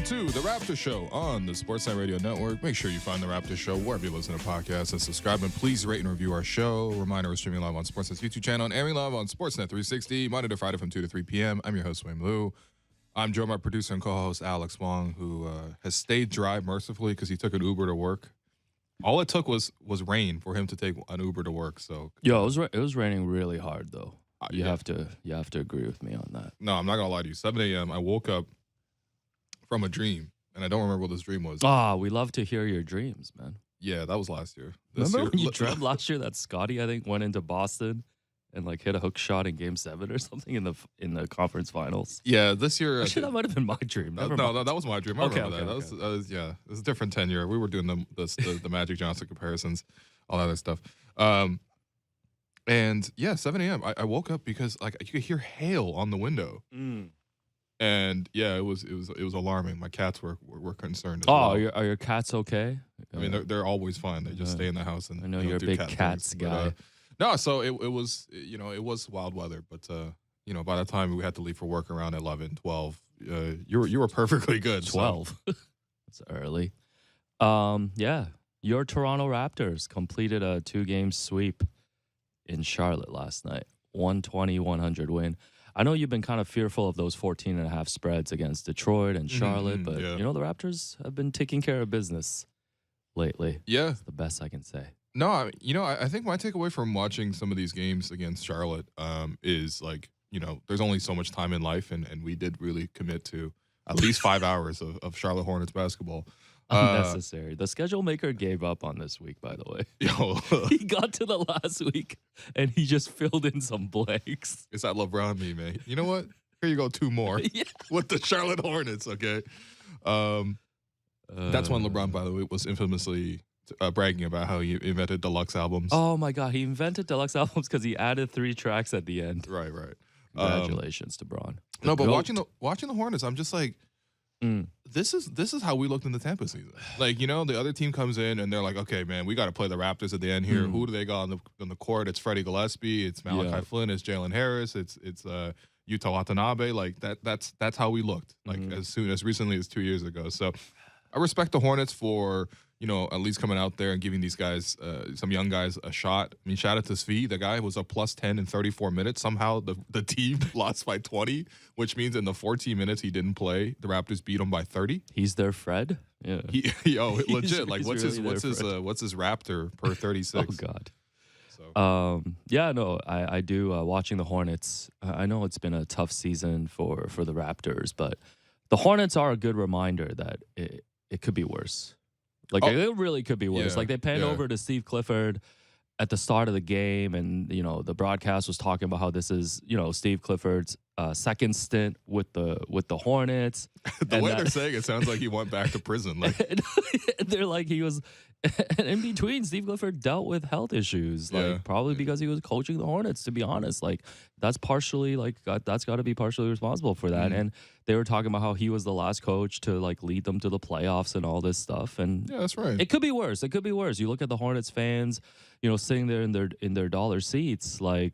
to the Raptors Show on the Sportsnet Radio Network. Make sure you find the Raptors Show wherever you listen to podcasts and subscribe. And please rate and review our show. Reminder, we're streaming live on Sportsnet's YouTube channel and airing live on Sportsnet 360, Monday to Friday from 2 to 3 p.m. I'm your host, Wayne Liu. I'm joined by producer and co-host Alex Wong, who has stayed dry mercifully because he took an Uber to work. All it took was rain for him to take an Uber to work. So it was raining really hard though. You have to agree with me on that. No, I'm not gonna lie to you. 7 a.m. I woke up from a dream, and I don't remember what this dream was. We love to hear your dreams, man. Yeah, that was last year. Remember when you dreamt last year that Scotty, I think, went into Boston and like hit a hook shot in Game 7 or something in the conference finals? Yeah, this year. Actually, that might have been my dream. No, that was my dream. I remember that. Okay. It was a different tenure. We were doing the Magic Johnson comparisons, all that other stuff. And yeah, 7 a.m. I woke up because like you could hear hail on the window. And yeah, it was alarming. My cats were concerned as well. Are your cats okay? I mean, they're always fine. They just stay in the house and I know you're a big cats guy. No, so it was it was wild weather, but by the time we had to leave for work around 11, 12, you were perfectly good. 12. So. That's early. Yeah, your Toronto Raptors completed a 2-game sweep in Charlotte last night. 120-100 win. I know you've been kind of fearful of those 14.5 spreads against Detroit and Charlotte, but the Raptors have been taking care of business lately. Yeah. That's the best I can say. No, I think my takeaway from watching some of these games against Charlotte is like, there's only so much time in life, and we did really commit to at least 5 hours of Charlotte Hornets basketball. Unnecessary. The schedule maker gave up on this week, by the way. He got to the last week, and he just filled in some blanks. It's that LeBron meme, man. You know what? Here you go, 2 more with the Charlotte Hornets, okay? That's when LeBron, by the way, was infamously bragging about how he invented deluxe albums. Oh, my God. He invented deluxe albums because he added 3 tracks at the end. Right. Congratulations to Bron. No, but watching the Hornets, I'm just like, this is how we looked in the Tampa season. Like, the other team comes in and they're like, okay, man, we got to play the Raptors at the end here. Who do they got on the court? It's Freddie Gillespie, it's Malachi Flynn, it's Jalen Harris, it's Yuta Watanabe. Like that's how we looked. Like as recently as 2 years ago. So I respect the Hornets for at least coming out there and giving these guys, some young guys, a shot. I mean, shout out to Svi. The guy was a plus 10 in 34 minutes. Somehow the team lost by 20, which means in the 14 minutes he didn't play, the Raptors beat him by 30. He's their Fred. Yeah. Legit. Like what's his Raptor per 36? Oh God. So. I do. Watching the Hornets, I know it's been a tough season for the Raptors, but the Hornets are a good reminder that it could be worse. Like, it really could be worse. Like, they panned over to Steve Clifford at the start of the game, and, the broadcast was talking about how this is, Steve Clifford's second stint with the Hornets. The way they're saying it sounds like he went back to prison. Like they're like he was – and in between, Steve Clifford dealt with health issues, probably because he was coaching the Hornets, to be honest. Like, that's partially – that's got to be partially responsible for that. And they were talking about how he was the last coach to, lead them to the playoffs and all this stuff. And yeah, that's right. It could be worse. It could be worse. You look at the Hornets fans, sitting there in their dollar seats, like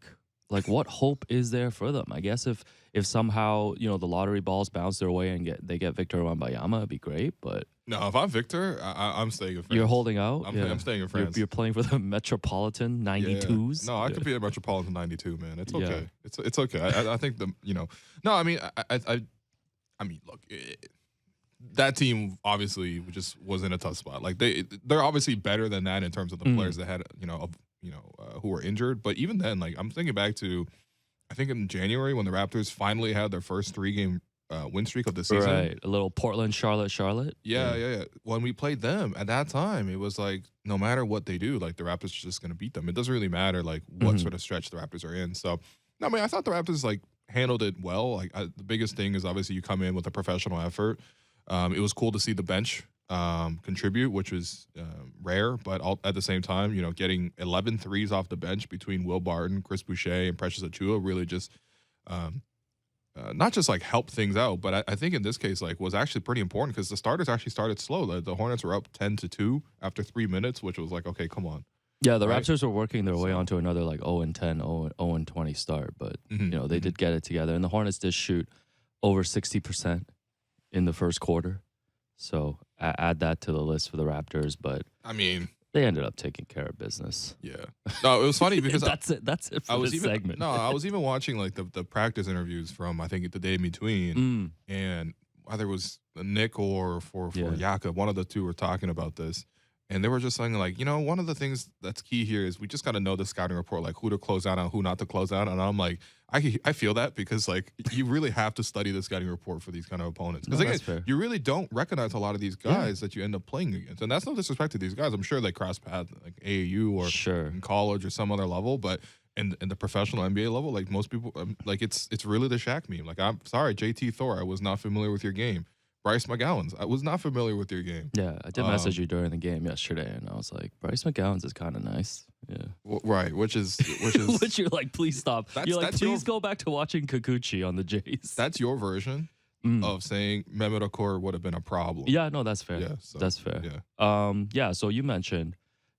what hope is there for them? I guess if somehow, the lottery balls bounce their way and they get Victor Wembanyama, it'd be great, but no, if I'm Victor, I'm staying in France. You're holding out? I'm staying in France. You're playing for the Metropolitan 92s? No, I could be a Metropolitan 92, man. It's okay. It's okay. I think no, I mean, I mean, look, that team obviously just was in a tough spot. Like they're obviously better than that in terms of the players that had, who were injured. But even then, like I'm thinking back to, I think in January when the Raptors finally had their first 3-game win streak of the season. Right, a little Portland, Charlotte. Yeah. When we played them at that time, it was like no matter what they do, like the Raptors are just going to beat them. It doesn't really matter like what sort of stretch the Raptors are in. So, no, I mean, I thought the Raptors like handled it well. Like the biggest thing is obviously you come in with a professional effort. It was cool to see the bench contribute, which was rare, but at the same time, getting 11 threes off the bench between Will Barton, Chris Boucher, and Precious Achiuwa really just not just like help things out, but I think in this case like was actually pretty important because the starters actually started slow. The Hornets were up 10-2 after 3 minutes, which was like, okay, come on. Yeah, the Raptors were working their way onto another like 0-10, 0-20 start, but they did get it together, and the Hornets did shoot over 60% in the first quarter. So add that to the list for the Raptors. But I mean, they ended up taking care of business. yeah. No, it was funny because that's it. That's it for this segment. No, I was even watching like the practice interviews from I think the day in between, and whether it was Nick or for Jakob, one of the two were talking about this. And they were just saying, like, one of the things that's key here is we just got to know the scouting report, like who to close out on, who not to close out. And I'm like, I feel that because, like, you really have to study the scouting report for these kind of opponents. Because, again, you really don't recognize a lot of these guys that you end up playing against. And that's no disrespect to these guys. I'm sure they cross paths like AAU or in college or some other level. But in the professional NBA level, like most people, like it's really the Shaq meme. Like, I'm sorry, JT Thor, I was not familiar with your game. Bryce McGowan's. I was not familiar with your game. Yeah, I did message you during the game yesterday, and I was like, Bryce McGowan's is kind of nice. Yeah, right. Which is which you're like, please stop. You're like, please go back to watching Kikuchi on the Jays. That's your version of saying Mehmet Okur would have been a problem. Yeah, no, that's fair. Yeah, that's fair. Yeah. Yeah. So you mentioned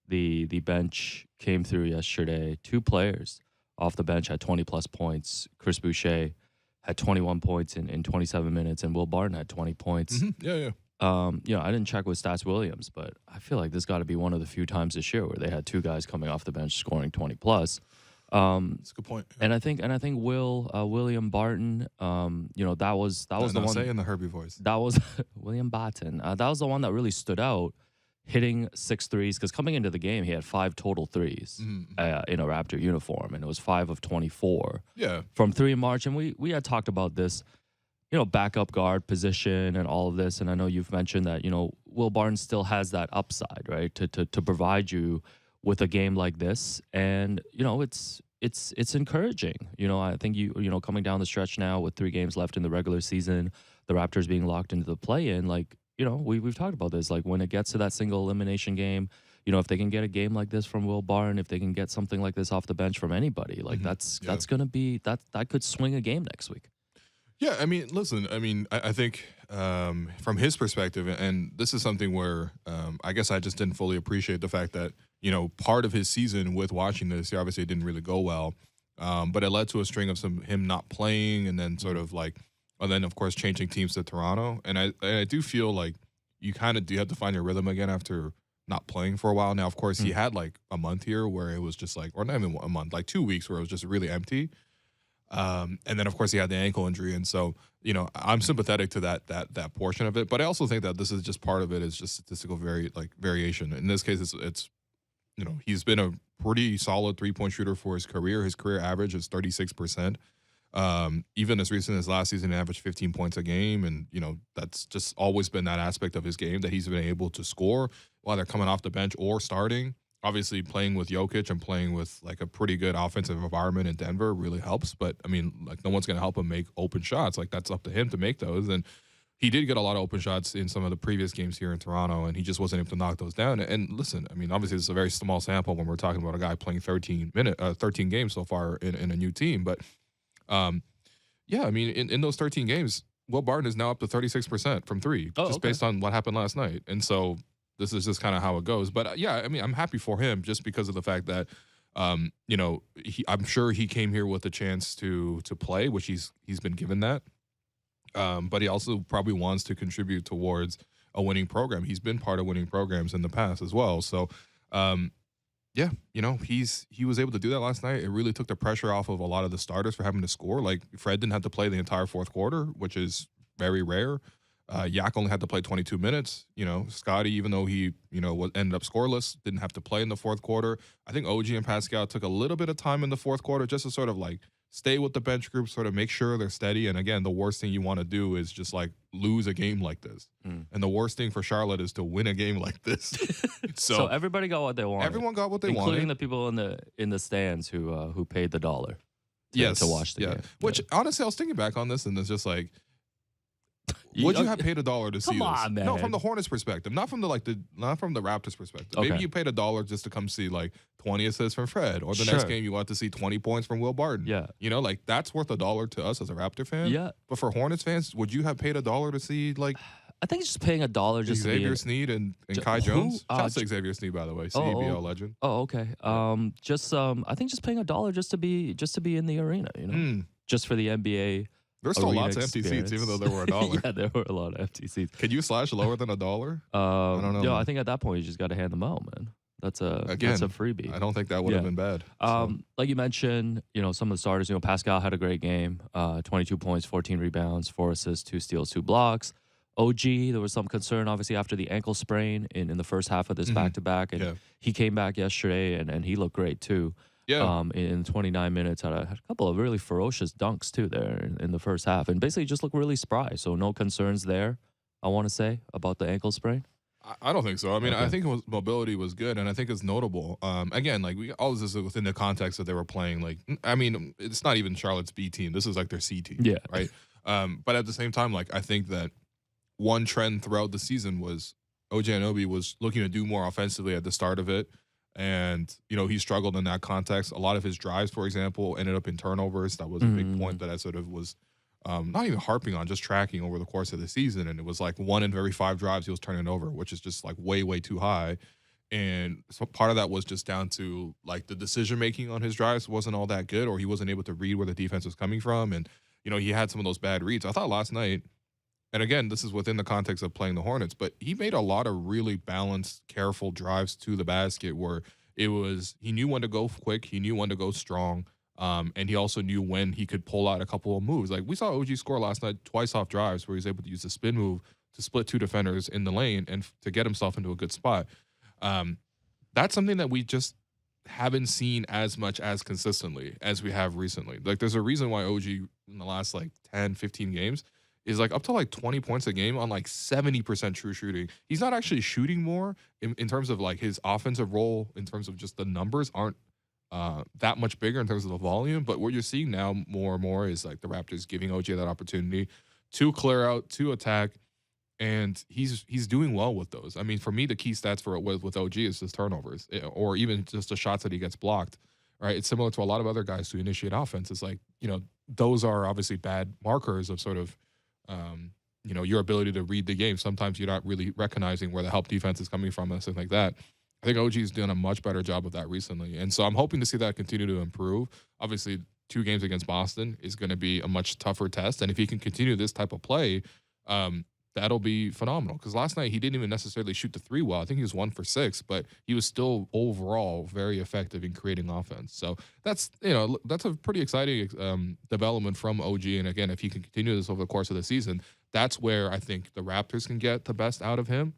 the bench came through yesterday. 2 players off the bench had 20+ points. Chris Boucher had 21 points in 27 minutes, and Will Barton had 20 points. Yeah. I didn't check with Stats Williams, but I feel like this got to be one of the few times this year where they had 2 guys coming off the bench scoring 20+. That's a good point. And I think William Barton, that was the one. Say in the Herbie voice. That was William Barton. That was the one that really stood out, hitting 6 threes, because coming into the game, he had 5 total threes in a Raptor uniform, and it was 5 of 24 from 3 in March. And we had talked about this, backup guard position and all of this. And I know you've mentioned that, Will Barton still has that upside, right, to provide you with a game like this. And, it's encouraging. I think coming down the stretch now with 3 games left in the regular season, the Raptors being locked into the play-in, like, we've talked about this. Like when it gets to that single elimination game, if they can get a game like this from Will Barton, if they can get something like this off the bench from anybody, like that's gonna be that could swing a game next week. Yeah, I mean, listen, I think from his perspective, and this is something where I guess I just didn't fully appreciate the fact that part of his season with watching this, obviously it didn't really go well, but it led to a string of him not playing, and then sort of like. And then, of course, changing teams to Toronto. And I do feel like you kind of do have to find your rhythm again after not playing for a while. Now, of course, he had like a month here where it was just like, or not even a month, like 2 weeks where it was just really empty. And then, of course, he had the ankle injury. And so, I'm sympathetic to that portion of it. But I also think that this is just part of it is just statistical variation. In this case, it's he's been a pretty solid 3-point shooter for his career. His career average is 36%. Even as recent as last season, he averaged 15 points a game. And, that's just always been that aspect of his game that he's been able to score while they're coming off the bench or starting. Obviously, playing with Jokic and playing with like a pretty good offensive environment in Denver really helps. But, like no one's going to help him make open shots. Like that's up to him to make those. And he did get a lot of open shots in some of the previous games here in Toronto, and he just wasn't able to knock those down. And listen, obviously it's a very small sample when we're talking about a guy playing 13 games so far in a new team. But in those 13 games, Will Barton is now up to 36% from 3, based on what happened last night. And so this is just kind of how it goes. But I'm happy for him just because of the fact that, I'm sure he came here with a chance to play, which he's been given that. But he also probably wants to contribute towards a winning program. He's been part of winning programs in the past as well. So, he was able to do that last night. It really took the pressure off of a lot of the starters for having to score. Like Fred didn't have to play the entire fourth quarter, which is very rare. Yak only had to play 22 minutes. Scotty, even though he, ended up scoreless, didn't have to play in the fourth quarter. I think OG and Pascal took a little bit of time in the fourth quarter just to sort of like stay with the bench group, sort of make sure they're steady. And again, the worst thing you want to do is just like lose a game like this. And the worst thing for Charlotte is to win a game like this. So everybody got what they wanted. Everyone got what they wanted, including the people in the stands who paid the dollar to watch the game. Which honestly, I was thinking back on this, and it's just like, would you have paid $1 to see this? Come on, man. No, from the Hornets perspective, not from the Raptors perspective. Okay. Maybe you paid $1 just to come see like 20 assists from Fred, or the next game you want to see 20 points from Will Barton. Yeah, like that's worth $1 to us as a Raptor fan. Yeah, but for Hornets fans, would you have paid $1 to see like? I think just paying $1 just Xavier Sneed and Kai Jones. Shout out to Xavier Sneed, by the way, CBL legend. Oh, okay. I think just paying $1 just to be in the arena. Just for the NBA There's still arena lots of empty seats, even though there were $1. Yeah, there were a lot of empty seats. Can you slash lower than $1? I don't know. Yeah, I think at that point you just got to hand them out, man. That's a freebie. I don't think that would have been bad. Like you mentioned, some of the starters. Pascal had a great game. 22 points, 14 rebounds, 4 assists, 2 steals, 2 blocks. OG, there was some concern, obviously, after the ankle sprain in the first half of this back-to-back. And he came back yesterday, and he looked great, too. Yeah. In 29 minutes, had a couple of really ferocious dunks, too, there in the first half. And basically just looked really spry. So no concerns there, I want to say, about the ankle sprain. I don't think so. I mean, I think mobility was good, and I think it's notable. Again, like all this is within the context that they were playing. Like, I mean, it's not even Charlotte's B team. This is like their C team. Yeah. Right. But at the same time, like I think that one trend throughout the season was OG Anunoby was looking to do more offensively at the start of it, and he struggled in that context. A lot of his drives, for example, ended up in turnovers. That was a big point that I sort of was. Not even harping on, just tracking over the course of the season. And it was like 1 in every 5 drives he was turning over, which is just like way, way too high. And so part of that was just down to like the decision-making on his drives wasn't all that good, or he wasn't able to read where the defense was coming from. And, he had some of those bad reads. I thought last night, and again, this is within the context of playing the Hornets, but he made a lot of really balanced, careful drives to the basket where he knew when to go quick, he knew when to go strong. And he also knew when he could pull out a couple of moves. Like we saw OG score last night twice off drives where he was able to use the spin move to split 2 defenders in the lane and to get himself into a good spot. That's something that we just haven't seen as much as consistently as we have recently. Like there's a reason why OG in the last like 10, 15 games is like up to like 20 points a game on like 70% true shooting. He's not actually shooting more in terms of like his offensive role, in terms of just the numbers aren't that much bigger in terms of the volume. But what you're seeing now more and more is like the Raptors giving OG that opportunity to clear out, to attack, and he's doing well with those. I mean, for me, the key stats for it with OG is just turnovers, or even just the shots that he gets blocked. Right? It's similar to a lot of other guys who initiate offense. It's like those are obviously bad markers of sort of your ability to read the game. Sometimes you're not really recognizing where the help defense is coming from and stuff like that. I think OG's done a much better job of that recently. And so I'm hoping to see that continue to improve. Obviously, 2 games against Boston is going to be a much tougher test. And if he can continue this type of play, that'll be phenomenal. Because last night, he didn't even necessarily shoot the 3 well. I think he was 1 for 6, but he was still overall very effective in creating offense. So that's a pretty exciting development from OG. And again, if he can continue this over the course of the season, that's where I think the Raptors can get the best out of him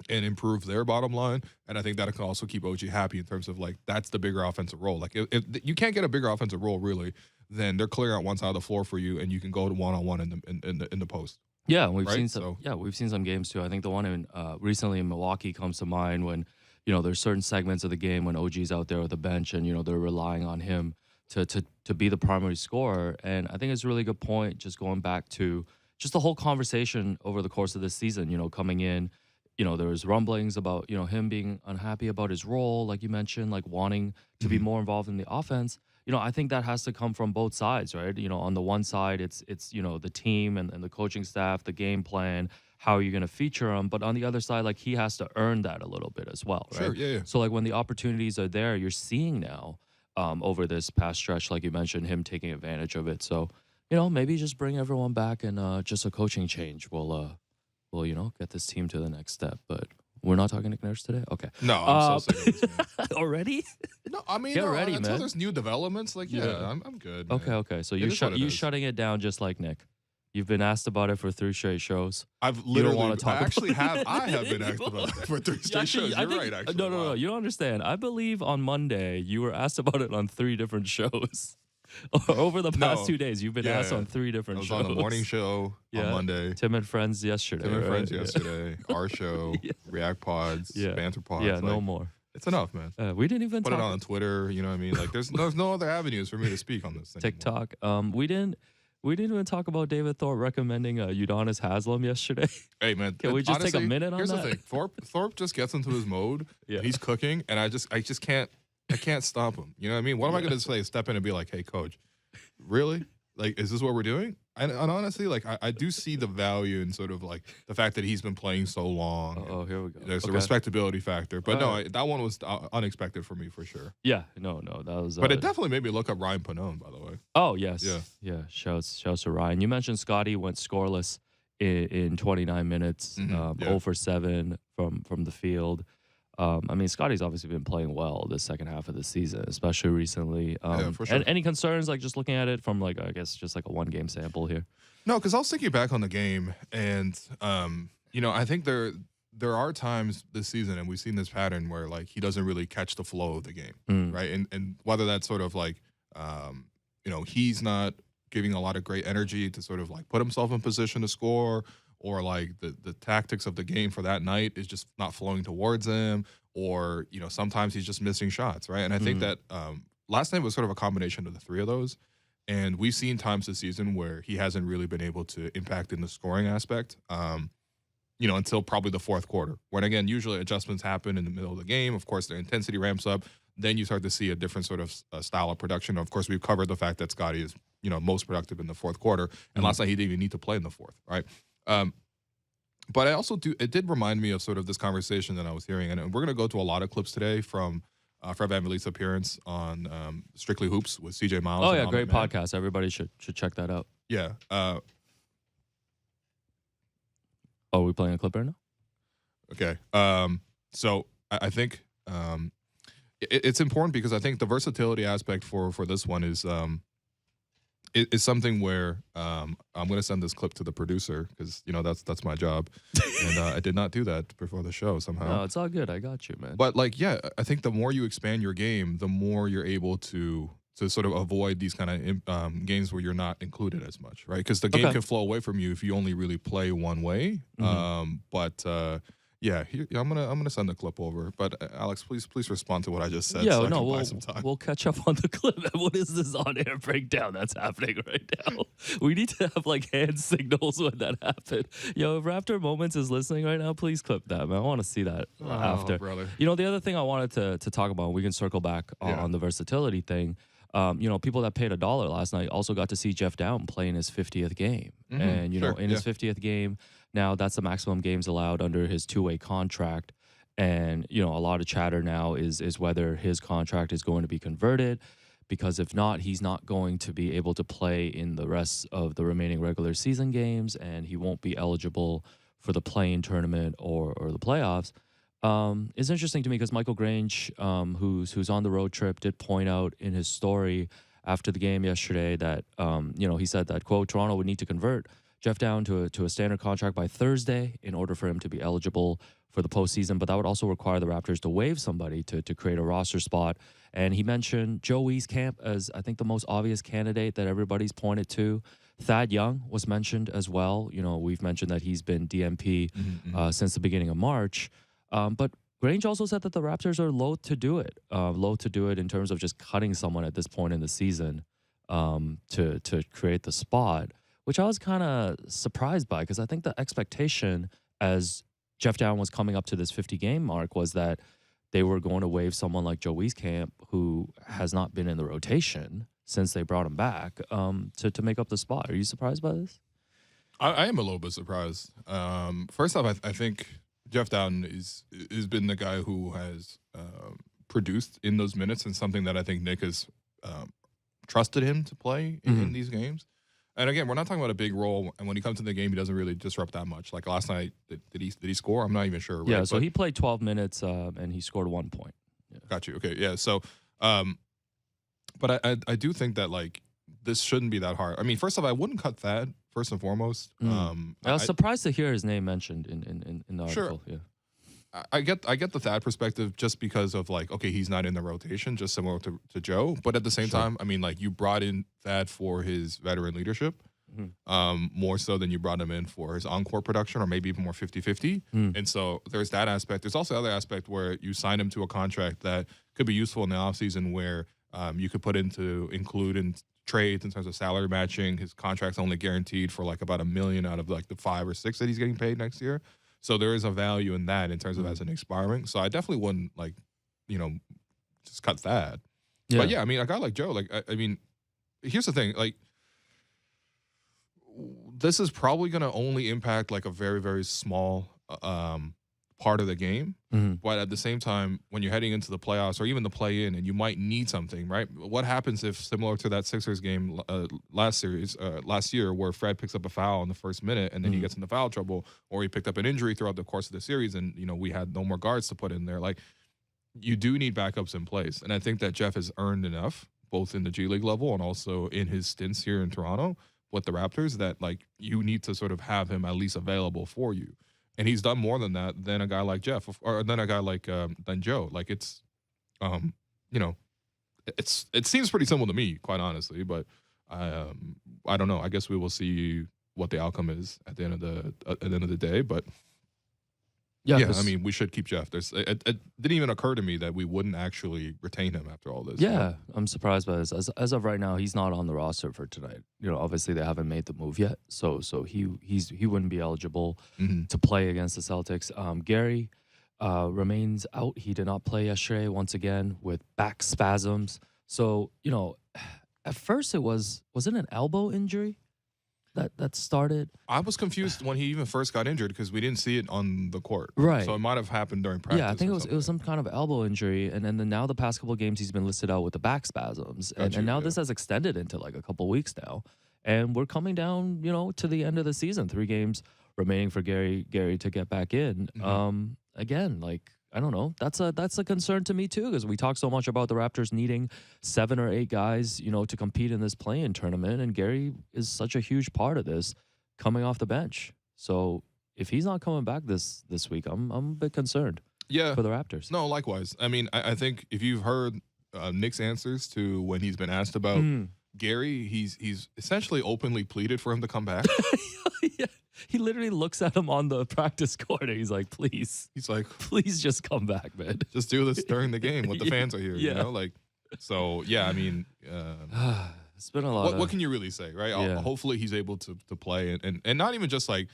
and improve their bottom line. And I think that can also keep OG happy in terms of like, that's the bigger offensive role. Like if you can't get a bigger offensive role really, then they're clearing out one side of the floor for you and you can go to one-on-one in the post. Yeah, we've seen some games too. I think the one in recently in Milwaukee comes to mind when, there's certain segments of the game when OG's out there with the bench and, they're relying on him to be the primary scorer. And I think it's a really good point just going back to just the whole conversation over the course of this season, coming in. There was rumblings about, him being unhappy about his role, like you mentioned, like wanting to be more involved in the offense. I think that has to come from both sides, right? On the one side, it's the team and the coaching staff, the game plan, how are you going to feature him? But on the other side, like he has to earn that a little bit as well, right? Sure, yeah. So like when the opportunities are there, you're seeing now over this past stretch, like you mentioned, him taking advantage of it. So, maybe just bring everyone back and just a coaching change will get this team to the next step. But we're not talking Nick Nurse today? Okay. No, I'm so sick of this, man. Already? No, I mean, ready, until man. there's new developments, like, I'm good, man. Okay. So you're shutting it down just like Nick. You've been asked about it for 3 straight shows. I've literally, want to talk I have been asked about it for 3 straight shows. You're right, actually. No, you don't understand. I believe on Monday, you were asked about it on 3 different shows. Over the past 2 days, you've been asked on 3 different shows. I was on the morning show on Monday. Tim and Friends yesterday. Our show, React Pods, Banter Pods. Yeah, no more. It's enough, man. We didn't even put it on Twitter. You know what I mean? Like, there's no other avenues for me to speak on this thing. TikTok. We didn't even talk about David Thorpe recommending Udonis Haslem yesterday. Hey, man. Can we just take a minute on that? Here's the thing. Thorpe just gets into his mode. Yeah. He's cooking, and I just can't stop him. You know what I mean? What am I going to say? Step in and be like, hey, coach, really? Like, is this what we're doing? And honestly, like I do see the value in sort of like the fact that he's been playing so long. Oh, here we go. There's a respectability factor, but Alright. that one was unexpected for me for sure. Yeah, no, that was. But it definitely made me look up Ryan Pannone, by the way. Oh yes, Yeah. yeah. Shouts to Ryan. You mentioned Scotty went scoreless in 29 minutes, Yeah. 0 for 7 from the field. I mean, Scotty's obviously been playing well this second half of the season, especially recently. Yeah, for sure. And any concerns, like just looking at it from like I guess just like a 1-game sample here? No, because I was thinking back on the game, and I think there are times this season, and we've seen this pattern where like he doesn't really catch the flow of the game, right? And whether that's sort of like, he's not giving a lot of great energy to sort of like put himself in position to score, or like the tactics of the game for that night is just not flowing towards him, or sometimes he's just missing shots, right? And I think that last night was sort of a combination of the three of those. And we've seen times this season where he hasn't really been able to impact in the scoring aspect, until probably the fourth quarter. When, again, usually adjustments happen in the middle of the game. Of course, the intensity ramps up. Then you start to see a different sort of style of production. Of course, we've covered the fact that Scotty is, most productive in the fourth quarter. And last night he didn't even need to play in the fourth, right? But it did remind me of sort of this conversation that I was hearing. And we're going to go to a lot of clips today from Fred VanVleet's appearance on Strictly Hoops with CJ Miles. Oh, yeah, great podcast. Everybody should check that out. Yeah. Are we playing a clip right now? Okay. So I think it's important because I think the versatility aspect for this one is something where I'm going to send this clip to the producer because that's my job, and I did not do that before the show somehow. No, it's all good. I got you, man. But I think the more you expand your game, the more you're able to sort of avoid these kind of games where you're not included as much, right? Because the game can flow away from you if you only really play one way. Yeah, I'm gonna send the clip over. But Alex, please respond to what I just said. Yeah, so no, we'll catch up on the clip. What is this on-air breakdown that's happening right now? We need to have like hand signals when that happened. Yo, if Raptor Moments is listening right now, please clip that, man. I want to see that after. Brother. The other thing I wanted to talk about, we can circle back on the versatility thing. People that paid $1 last night also got to see Jeff Dowtin play in his 50th game. And, in his 50th game, now that's the maximum games allowed under his 2-way contract. And, a lot of chatter now is whether his contract is going to be converted, because if not, he's not going to be able to play in the rest of the remaining regular season games, and he won't be eligible for the play-in tournament or the playoffs. It's interesting to me because Michael Grange, who's on the road trip, did point out in his story after the game yesterday that he said that, quote, Toronto would need to convert Jeff Dowtin to a standard contract by Thursday in order for him to be eligible for the postseason, but that would also require the Raptors to waive somebody to create a roster spot. And he mentioned Joe Wieskamp as, I think, the most obvious candidate that everybody's pointed to. Thad Young was mentioned as well. We've mentioned that he's been DMP since the beginning of March. But Grange also said that the Raptors are loath to do it in terms of just cutting someone at this point in the season to create the spot, which I was kind of surprised by because I think the expectation as Jeff Dowtin was coming up to this 50-game mark was that they were going to waive someone like Joe Wieskamp, who has not been in the rotation since they brought him back, to make up the spot. Are you surprised by this? I am a little bit surprised. First off, I think Jeff Dowtin has been the guy who has produced in those minutes, and something that I think Nick has trusted him to play in these games. And again, we're not talking about a big role, and when he comes to the game, he doesn't really disrupt that much. Like last night, did he score? I'm not even sure. Right? Yeah, so he played 12 minutes and he scored 1 point. Yeah. Got you. Okay, yeah. So, but I do think that like this shouldn't be that hard. I mean, first off, I wouldn't cut Thad first and foremost. I was surprised to hear his name mentioned in the article. Sure. Yeah. I get the Thad perspective just because of like, okay, he's not in the rotation, just similar to Joe. But at the same time, I mean, like you brought in Thad for his veteran leadership, more so than you brought him in for his encore production, or maybe even more 50-50. And so there's that aspect. There's also the other aspect where you sign him to a contract that could be useful in the offseason where you could include in trades in terms of salary matching. His contract's only guaranteed for like about $1 million out of like the 5 or 6 that he's getting paid next year. So there is a value in that in terms of as an expiring. So I definitely wouldn't just cut that. Yeah. But yeah, I mean, a guy like Joe, like I mean, here's the thing, like this is probably going to only impact like a very, very small part of the game. But at the same time, when you're heading into the playoffs or even the play-in, and you might need something, right? What happens if, similar to that Sixers game last year, where Fred picks up a foul in the first minute and then he gets into foul trouble, or he picked up an injury throughout the course of the series, and we had no more guards to put in there. Like, you do need backups in place, and I think that Jeff has earned enough, both in the G League level and also in his stints here in Toronto with the Raptors, that like you need to sort of have him at least available for you. And he's done more than that than a guy like Jeff, or than a guy like than Joe. Like it's, it seems pretty simple to me, quite honestly. But I don't know. I guess we will see what the outcome is at the end of the day. But yeah, I mean, we should keep Jeff. It didn't even occur to me that we wouldn't actually retain him after all this. Yeah, I'm surprised by this. As of right now, he's not on the roster for tonight. Obviously they haven't made the move yet, so he wouldn't be eligible to play against the Celtics. Gary remains out. He did not play yesterday once again with back spasms. So at first was it an elbow injury that started? I was confused when he even first got injured because we didn't see it on the court. Right. So it might have happened during practice. Yeah, I think it was some kind of elbow injury, and then now the past couple of games he's been listed out with the back spasms, and now this has extended into like a couple weeks now, and we're coming down to the end of the season. 3 games remaining for Gary to get back in. Again, like, I don't know. That's a concern to me too, because we talk so much about the Raptors needing 7 or 8 guys, to compete in this play-in tournament, and Gary is such a huge part of this, coming off the bench. So if he's not coming back this week, I'm a bit concerned. Yeah, for the Raptors. No, likewise. I mean, I think if you've heard Nick's answers to when he's been asked about Gary, he's essentially openly pleaded for him to come back. Yeah. He literally looks at him on the practice court and he's like, please. He's like, please just come back, man. Just do this during the game when the fans are here, Like, so, yeah, I mean. It's been a lot. What can you really say, right? Yeah. Hopefully he's able to play and not even just like,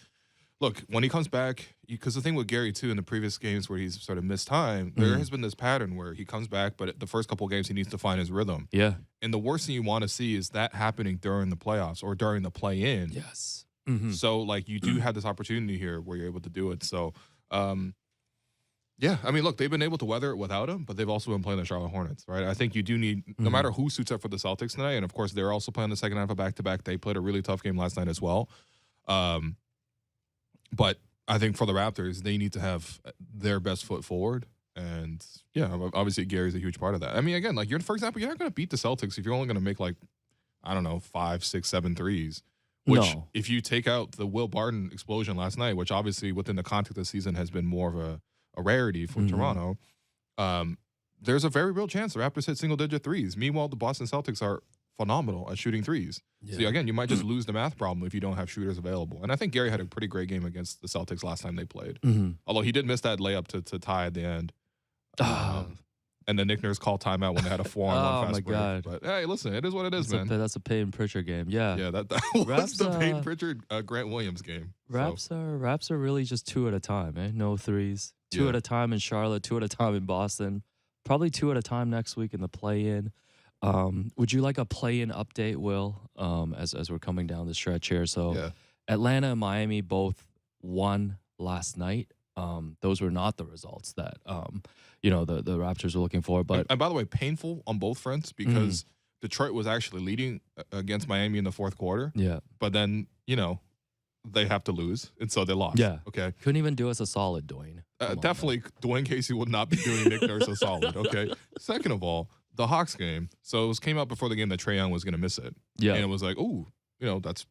look, when he comes back, because the thing with Gary, too, in the previous games where he's sort of missed time, there has been this pattern where he comes back, but the first couple of games he needs to find his rhythm. Yeah. And the worst thing you want to see is that happening during the playoffs or during the play-in. Yes. So, like, you do have this opportunity here where you're able to do it. So, yeah, I mean, look, they've been able to weather it without him, but they've also been playing the Charlotte Hornets, right? I think you do need, no matter who suits up for the Celtics tonight, and, of course, they're also playing the second half of back-to-back. They played a really tough game last night as well. But I think for the Raptors, they need to have their best foot forward. And, yeah, obviously Gary's a huge part of that. I mean, again, like, for example, you're not going to beat the Celtics if you're only going to make, like, I don't know, 5, 6, 7 threes. Which, if you take out the Will Barton explosion last night, which obviously within the context of the season has been more of a rarity for Toronto, there's a very real chance the Raptors hit single-digit threes. Meanwhile, the Boston Celtics are phenomenal at shooting threes. Yeah. So, again, you might just lose the math problem if you don't have shooters available. And I think Gary had a pretty great game against the Celtics last time they played. Although he did miss that layup to tie at the end. And then Nick Nurse called timeout when they had a 4-on-1 fast break. God. But, hey, listen, it is what it is, man. That's a Payton Pritchard game. Yeah. Yeah, that was the Payton Pritchard, Grant Williams game. Raps are really just 2 at a time, eh? No threes. 2 at a time in Charlotte, 2 at a time in Boston. Probably 2 at a time next week in the play-in. Would you like a play-in update, Will, as we're coming down the stretch here? So Atlanta and Miami both won last night. Those were not the results that the Raptors were looking for. But and by the way, painful on both fronts because Detroit was actually leading against Miami in the fourth quarter. Yeah, but then they have to lose, and so they lost. Yeah, okay. Couldn't even do us a solid, Dwayne. Definitely, Dwayne Casey would not be doing Nick Nurse a solid. Okay. Second of all, the Hawks game. So it came out before the game that Trae Young was going to miss it. Yeah, and it was like, ooh, that's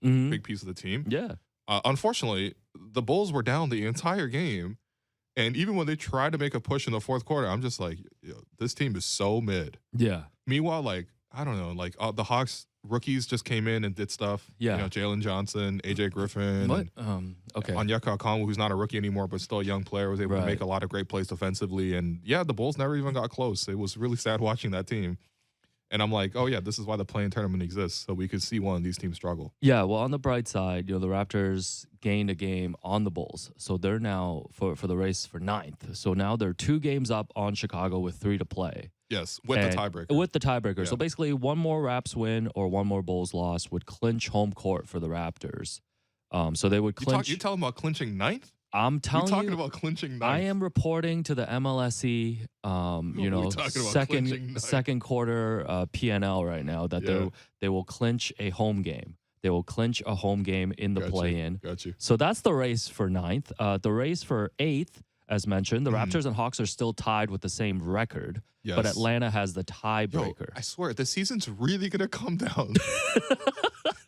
a big piece of the team. Yeah. Unfortunately, the Bulls were down the entire game, and even when they tried to make a push in the fourth quarter, I'm just like, this team is so mid. Yeah. Meanwhile, like, I don't know, like the Hawks rookies just came in and did stuff. Yeah. Jalen Johnson, AJ Griffin. What? Okay. Onyeka Okongwu, who's not a rookie anymore, but still a young player, was able to make a lot of great plays defensively. And, the Bulls never even got close. It was really sad watching that team. And I'm like, oh, yeah, this is why the play-in tournament exists, so we could see one of these teams struggle. Yeah, well, on the bright side, the Raptors gained a game on the Bulls. So they're now, for the race for 9th. So now they're 2 games up on Chicago with 3 to play. Yes, with the tiebreaker. With the tiebreaker. Yeah. So basically, one more Raps win or one more Bulls loss would clinch home court for the Raptors. So they would clinch. You telling about clinching ninth? I'm telling you. We're talking about clinching ninth. I am reporting to the MLSE, second quarter PNL right now that they will clinch a home game. They will clinch a home game in the play-in. Got you. So that's the race for ninth. The race for eighth, as mentioned, the Raptors and Hawks are still tied with the same record. Yes. But Atlanta has the tiebreaker. Yo, I swear, the season's really going to come down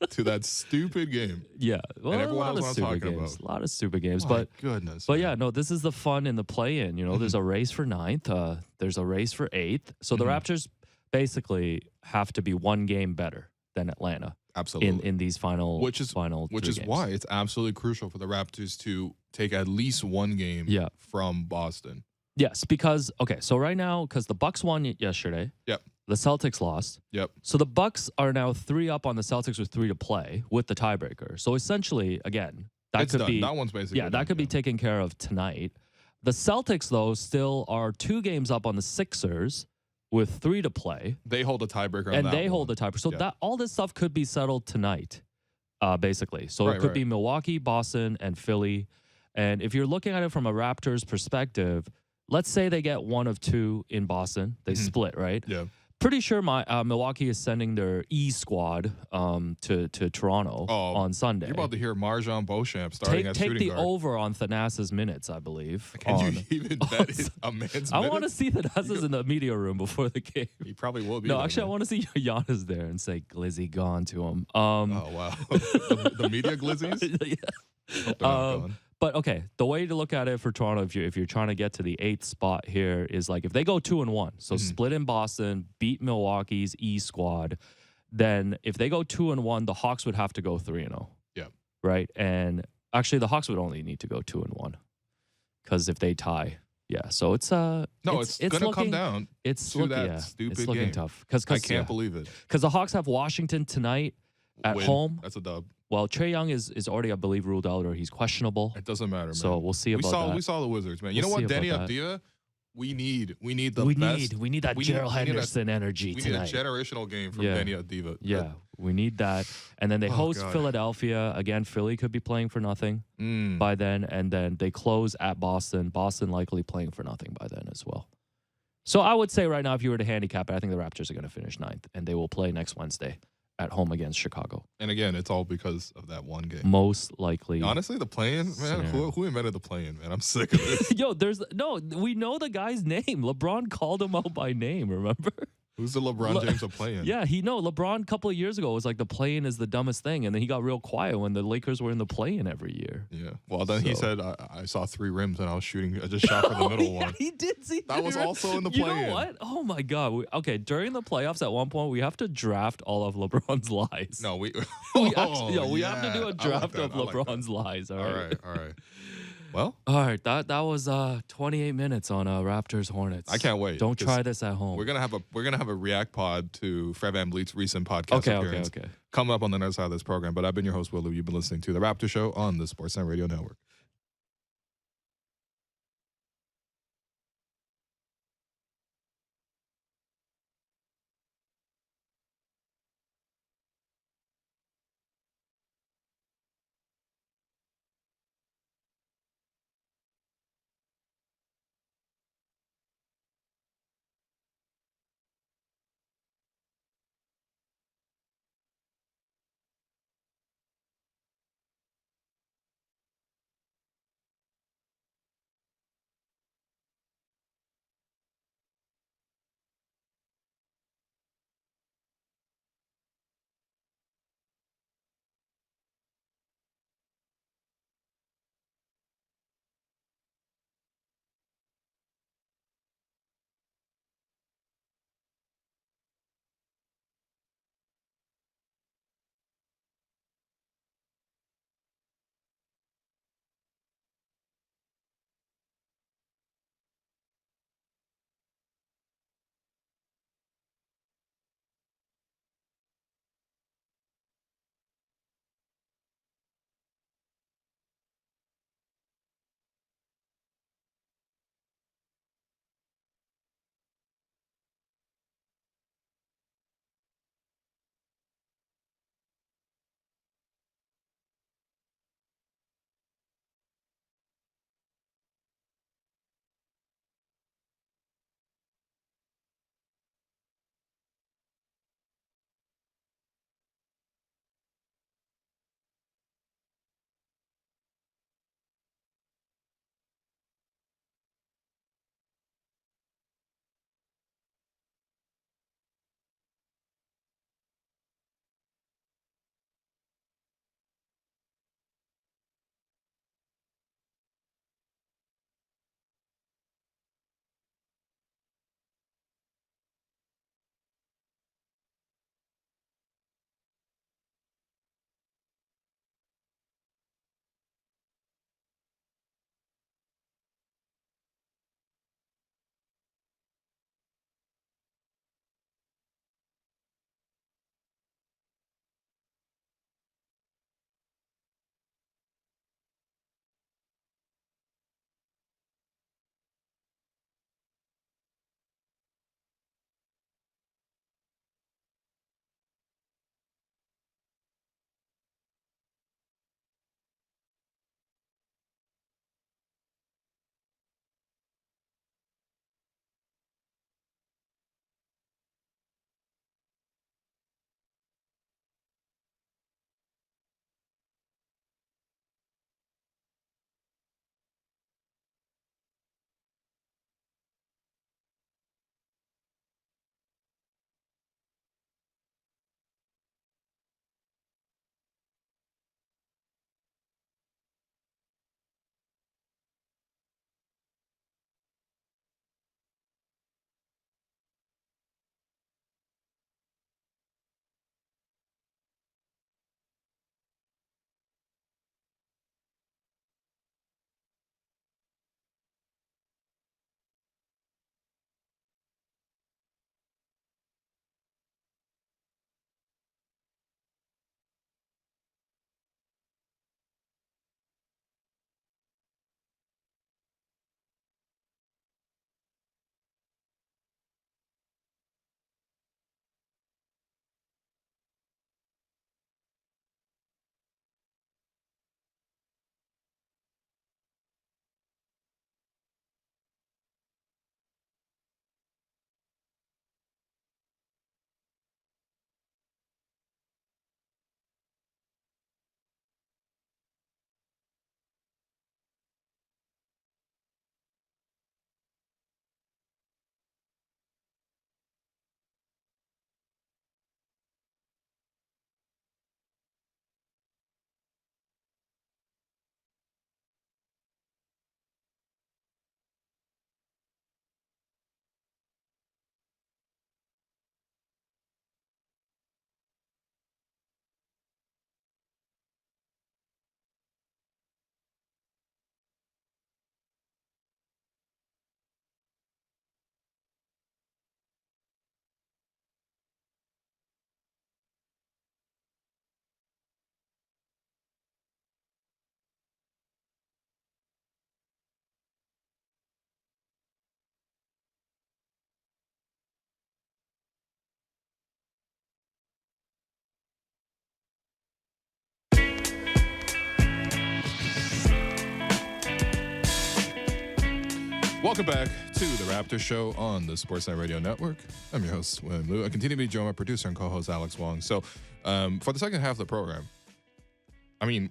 to that stupid game. Yeah. Well, and everyone knows what I'm talking about. A lot of stupid games. My goodness. But yeah, no, this is the fun in the play-in. There's a race for ninth. There's a race for eighth. So the Raptors basically have to be one game better than Atlanta. Absolutely. In these final Which is games. why it's absolutely crucial for the Raptors to take at least one game from Boston. Yes, because so right now, because the Bucks won yesterday. Yep. The Celtics lost. Yep. So the Bucks are now 3 up on the Celtics with 3 to play with the tiebreaker. So essentially, again, that one's basically that could be taken care of tonight. The Celtics, though, still are 2 games up on the Sixers with 3 to play. They hold the tiebreaker, and they hold the tiebreaker. So that all this stuff could be settled tonight, basically. So it could be Milwaukee, Boston, and Philly. And if you're looking at it from a Raptors perspective, let's say they get 1 of 2 in Boston. They split, right? Yeah. Pretty sure Milwaukee is sending their E squad to Toronto on Sunday. You're about to hear Marjan Beauchamp starting at shooting guard. Take the over on Thanasis minutes, I believe. Can you even bet a man's minutes? I want to see Thanasis in the media room before the game. He probably will be. No, actually, I want to see Giannis there and say Glizzy gone to him. Oh, wow. the media Glizzies? Yeah. Hope they're not gone. But okay, the way to look at it for Toronto, if you're trying to get to the 8th spot here, is like if they go 2-1, so split in Boston, beat Milwaukee's E squad, then if they go 2-1, the Hawks would have to go 3-0. Yeah. Right, and actually the Hawks would only need to go 2-1 because if they tie, so it's gonna come down. It's that stupid it's looking game. tough I can't believe it because the Hawks have Washington tonight at home. That's a dub. Well, Trae Young is already, I believe, ruled out or he's questionable. It doesn't matter, man. So we'll see about that. We saw the Wizards, man. You know what, Danny Avdija? We need the best. We need that Gerald Henderson energy tonight. We need a generational game from Danny Avdija. Yeah, we need that. And then they host Philadelphia. Again, Philly could be playing for nothing by then. And then they close at Boston. Boston likely playing for nothing by then as well. So I would say right now, if you were to handicap it, I think the Raptors are going to finish 9th. And they will play next Wednesday at home against Chicago. And again, it's all because of that one game. Most likely. Honestly, the play-in, man, who invented the play-in, man? I'm sick of this. Yo, we know the guy's name. LeBron called him out by name, remember? Who's the LeBron James of play-in? Yeah, LeBron a couple of years ago was like the play-in is the dumbest thing, and then he got real quiet when the Lakers were in the play-in every year. Yeah. Well, then he said, I saw 3 rims and I was shooting. I just shot for the middle one. He did see that was also in the play-in. You know what? Oh my God. During the playoffs at one point, we have to draft all of LeBron's lies. No, we have to do a draft of LeBron's lies. All right. Well, all right. That was 28 minutes on Raptors Hornets. I can't wait. Don't try this at home. We're gonna have a react pod to Fred VanVleet's recent podcast appearance. Okay. Coming up on the other side of this program. But I've been your host, Will Lou. You've been listening to the Raptors Show on the Sportsnet Radio Network. Welcome back to the Raptors Show on the Sportsnet Radio Network. I'm your host, William Liu. I continue to be joined by producer and co-host Alex Wong. So for the second half of the program, I mean,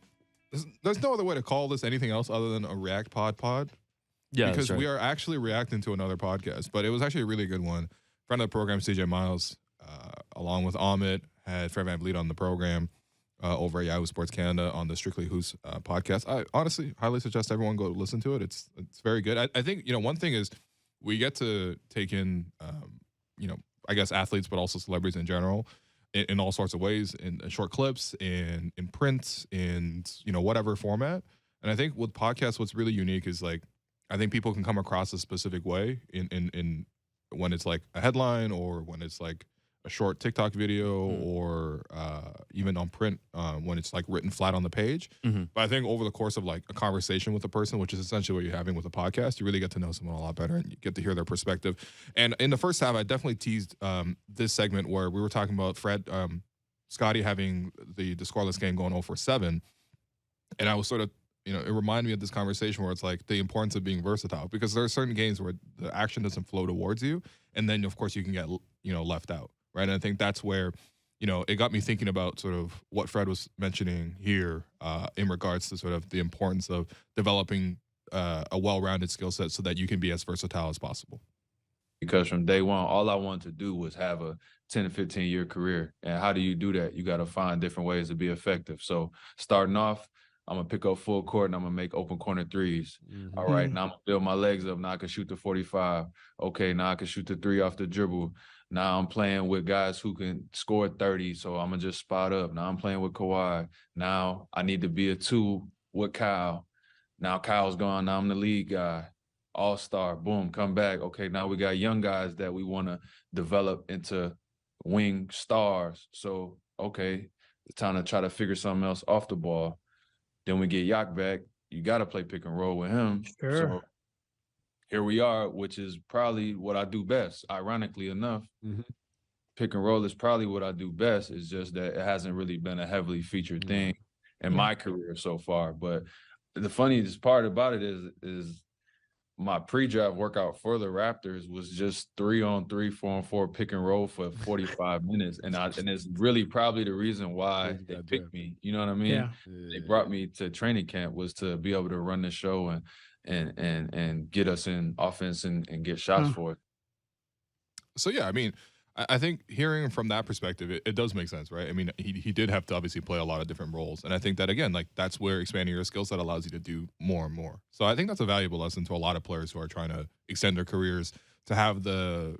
there's no other way to call this anything else other than a React pod. Yeah, because right. we are actually reacting to another podcast, but it was actually a really good one. Friend of the program, CJ Miles, along with Amit, had Fred VanVleet on the program over at Yahoo Sports Canada on the Strictly Who's podcast. I honestly highly suggest everyone go listen to it. It's very good. I think, one thing is we get to take in, I guess athletes, but also celebrities in general in all sorts of ways, in short clips, in print, in, whatever format. And I think with podcasts, what's really unique is like, I think people can come across a specific way in when it's like a headline or when it's like a short TikTok video or even on print when it's like written flat on the page. But I think over the course of like a conversation with a person, which is essentially what you're having with a podcast, you really get to know someone a lot better and you get to hear their perspective. And in the first half, I definitely teased this segment where we were talking about Fred, Scotty having the scoreless game going 0-for-7. And I was sort of, it reminded me of this conversation where it's like the importance of being versatile, because there are certain games where the action doesn't flow towards you. And then, of course, you can get, left out. Right. And I think that's where, it got me thinking about sort of what Fred was mentioning here in regards to sort of the importance of developing a well-rounded skill set so that you can be as versatile as possible. Because from day one, all I wanted to do was have a 10 to 15 year career. And how do you do that? You got to find different ways to be effective. So starting off, I'm going to pick up full court and I'm going to make open corner threes. All right, now I'm going to build my legs up. Now I can shoot the 45. Okay, now I can shoot the 3 off the dribble. Now I'm playing with guys who can score 30, so I'm going to just spot up. Now I'm playing with Kawhi. Now I need to be a 2 with Kyle. Now Kyle's gone. Now I'm the lead guy. All-star, boom, come back. Okay, now we got young guys that we want to develop into wing stars. So, okay, it's time to try to figure something else off the ball. Then we get Yak back. You got to play pick and roll with him. Sure. So here we are, which is probably what I do best. Ironically enough, pick and roll is probably what I do best. It's just that it hasn't really been a heavily featured thing in my career so far. But the funniest part about it is my pre-draft workout for the Raptors was just 3-on-3, 4-on-4 pick and roll for 45 minutes. And it's really probably the reason why they picked me. You know what I mean? Yeah. They brought me to training camp was to be able to run the show and get us in offense and get shots for it. So, yeah, I mean, I think hearing from that perspective, it does make sense, right? I mean, he did have to obviously play a lot of different roles. And I think that, again, like that's where expanding your skill set allows you to do more and more. So I think that's a valuable lesson to a lot of players who are trying to extend their careers, to have the,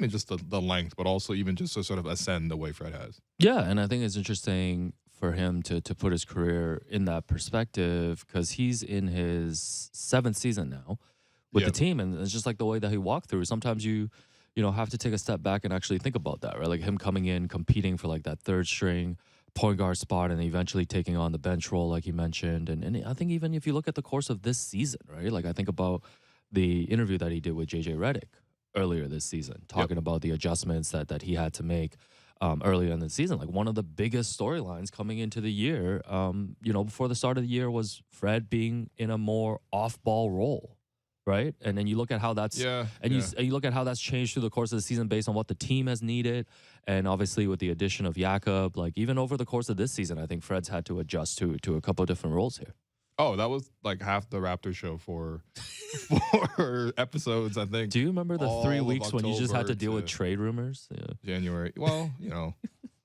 just the length, but also even just to sort of ascend the way Fred has. Yeah, and I think it's interesting for him to put his career in that perspective, because he's in his 7th season now with the team. And it's just like the way that he walked through. Sometimes you have to take a step back and actually think about that, right? Like him coming in, competing for like that 3rd string point guard spot and eventually taking on the bench role, like you mentioned. And I think even if you look at the course of this season, right? Like I think about the interview that he did with JJ Redick earlier this season, talking about the adjustments that he had to make earlier in the season. Like one of the biggest storylines coming into the year, before the start of the year was Fred being in a more off-ball role. Right, and then you look at how that's you look at how that's changed through the course of the season based on what the team has needed, and obviously with the addition of Jakob, like even over the course of this season, I think Fred's had to adjust to a couple of different roles here. Oh, that was like half the Raptors show for 4 episodes, I think. Do you remember the 3 weeks when you just had to deal with trade rumors? Yeah. January. Well,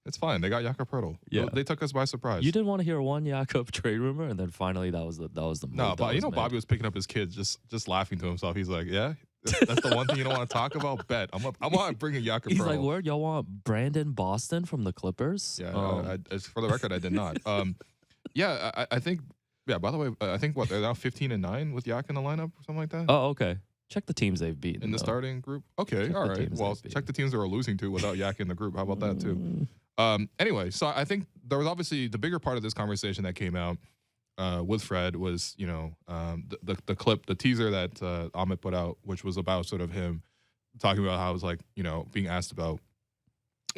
it's fine. They got Jakob Poeltl. Yeah, they took us by surprise. You didn't want to hear one Jakob trade rumor, and then finally that was the move. No, but Bobby was picking up his kids, just laughing to himself. He's like, "Yeah, that's the one thing you don't want to talk about." Bet I'm not bringing Jakob Poeltl. He's like, "Where y'all want Brandon Boston from the Clippers?" Yeah, for the record, I did not. I think. Yeah. By the way, I think they're now 15-9 with Yak in the lineup or something like that. Oh, okay. Check the teams they've beaten in the starting group. Okay, all right. Well, check the teams they were losing to without Yak in the group. How about that too? Anyway, so I think there was obviously the bigger part of this conversation that came out with Fred was, the clip, the teaser that Amit put out, which was about sort of him talking about how it was like, being asked about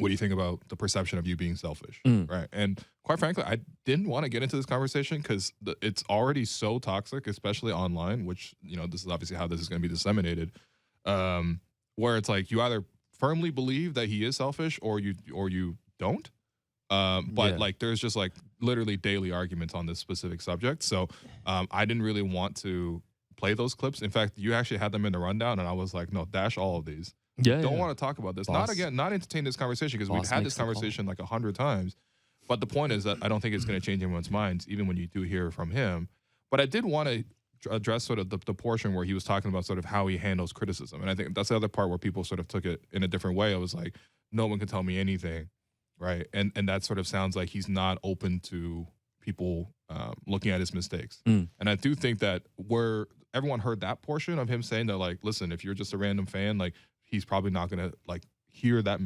what do you think about the perception of you being selfish, right? And quite frankly, I didn't want to get into this conversation because it's already so toxic, especially online, which, this is obviously how this is going to be disseminated, where it's like you either firmly believe that he is selfish or you don't. But like there's just like literally daily arguments on this specific subject. So I didn't really want to play those clips. In fact, you actually had them in the rundown, and I was like, no, dash all of these. Don't want to talk about this. Not entertain this conversation, because we've had this conversation like 100 times. But the point is that I don't think it's going to change anyone's minds, even when you do hear from him. But I did want to address sort of the portion where he was talking about sort of how he handles criticism. And I think that's the other part where people sort of took it in a different way. I was like, no one can tell me anything, right? And that sort of sounds like he's not open to people looking at his mistakes. And I do think that everyone heard that portion of him saying that, like, listen, if you're just a random fan, like, he's probably not going to like hear that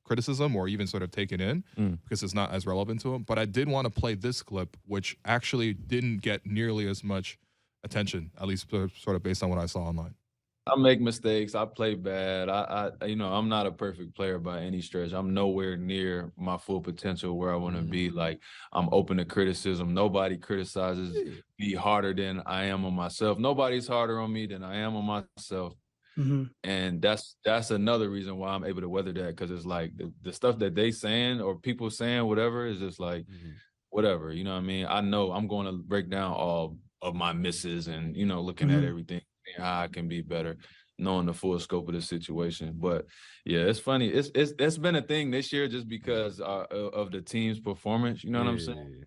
criticism or even sort of take it in because it's not as relevant to him. But I did want to play this clip, which actually didn't get nearly as much attention, at least sort of based on what I saw online. I make mistakes. I play bad. I'm not a perfect player by any stretch. I'm nowhere near my full potential where I want to be. Like, I'm open to criticism. Nobody criticizes me harder than I am on myself. Nobody's harder on me than I am on myself. And that's another reason why I'm able to weather that, because it's like the stuff that they saying or people saying, whatever, is just like, whatever, you know what I mean? I know I'm going to break down all of my misses and, looking at everything, how I can be better, knowing the full scope of the situation. But yeah, it's funny. It's been a thing this year just because of the team's performance. You know what I'm saying?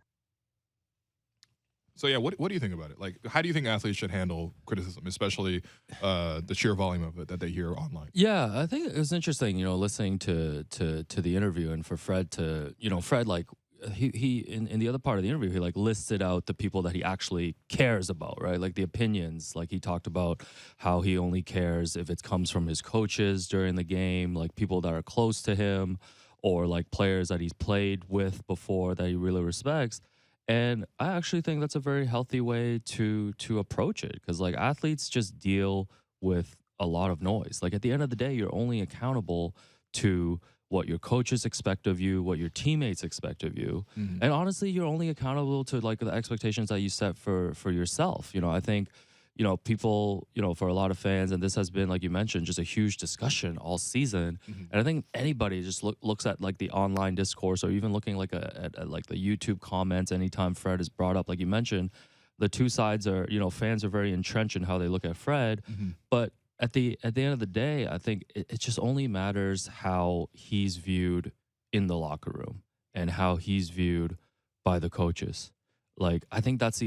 So yeah, what do you think about it? Like, how do you think athletes should handle criticism, especially the sheer volume of it that they hear online? Yeah, I think it was interesting, listening to the interview, and for Fred to, Fred, like, he in the other part of the interview, he like listed out the people that he actually cares about, right? Like the opinions. Like he talked about how he only cares if it comes from his coaches during the game, like people that are close to him, or like players that he's played with before that he really respects. And I actually think that's a very healthy way to approach it, because like athletes just deal with a lot of noise. Like at the end of the day, you're only accountable to what your coaches expect of you, what your teammates expect of you. And honestly, you're only accountable to like the expectations that you set for yourself. I think, people, for a lot of fans, and this has been, like you mentioned, just a huge discussion all season. And I think anybody just looks at like the online discourse, or even looking like at like the YouTube comments anytime Fred is brought up, like you mentioned, the two sides are, fans are very entrenched in how they look at Fred. But at the end of the day, I think it just only matters how he's viewed in the locker room and how he's viewed by the coaches. Like, I think that's